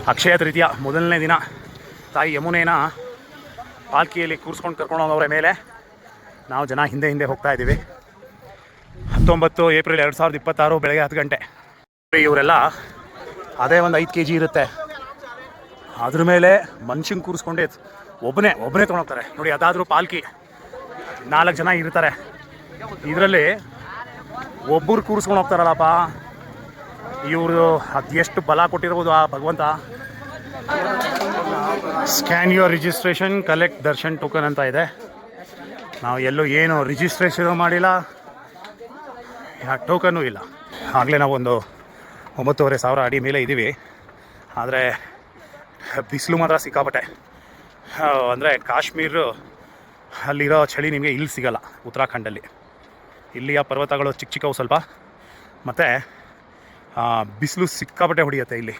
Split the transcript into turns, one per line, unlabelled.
ಅಕ್ಷಯ ತೃತೀಯ ಮೊದಲನೇ ದಿನ ತಾಯಿ ಯಮುನೇನ ಪಾಲ್ಕಿಯಲ್ಲಿ ಕೂರಿಸ್ಕೊಂಡು ಕರ್ಕೊಂಡು ಹೋಗವ್ರೆ ಮೇಲೆ. ನಾವು ಜನ ಹಿಂದೆ ಹಿಂದೆ ಹೋಗ್ತಾ ಇದ್ದೀವಿ. 19 ಏಪ್ರಿಲ್ 2026 ಬೆಳಗ್ಗೆ 10 ಗಂಟೆ. ಇವರೆಲ್ಲ ಅದೇ ಒಂದು 5 kg ಇರುತ್ತೆ, ಅದ್ರ ಮೇಲೆ ಮನುಷ್ಯಂಗೆ ಕೂರಿಸ್ಕೊಂಡೆ ಒಬ್ಬನೇ ತೊಗೊಂಡೋಗ್ತಾರೆ ನೋಡಿ. ಅದಾದರೂ ಪಾಲ್ಕಿ 4 ಜನ ಇರ್ತಾರೆ, ಇದರಲ್ಲಿ ಒಬ್ಬರು ಕೂರಿಸ್ಕೊಂಡು ಹೋಗ್ತಾರಲ್ಲಪ್ಪ. ಇವರು ಅದೆಷ್ಟು ಬಲ ಕೊಟ್ಟಿರ್ಬೋದು ಆ ಭಗವಂತ. Scan your registration, collect Darshan token ಅಂತ ಇದೆ. ನಾವು ಎಲ್ಲೂ ಏನು ರಿಜಿಸ್ಟ್ರೇಷನ್ ಮಾಡಿಲ್ಲ, ಟೋಕನ್ನು ಇಲ್ಲ. ಆಗಲೇ ನಾವು ಒಂದು 9,500 ಅಡಿ ಮೇಲೆ ಇದ್ದೀವಿ. ಆದರೆ ಬಿಸಿಲು ಮಾತ್ರ ಸಿಕ್ಕಾಪಟ್ಟೆ. ಅಂದರೆ ಕಾಶ್ಮೀರ ಅಲ್ಲಿರೋ ಚಳಿ ನಿಮಗೆ ಇಲ್ಲಿ ಸಿಗಲ್ಲ, ಉತ್ತರಾಖಂಡಲ್ಲಿ. ಇಲ್ಲಿಯ ಪರ್ವತಗಳು ಚಿಕ್ಕ ಚಿಕ್ಕವು ಸ್ವಲ್ಪ, ಮತ್ತು ಬಿಸಿಲು ಸಿಕ್ಕಾಪಟ್ಟೆ ಹೊಡೆಯುತ್ತೆ ಇಲ್ಲಿ.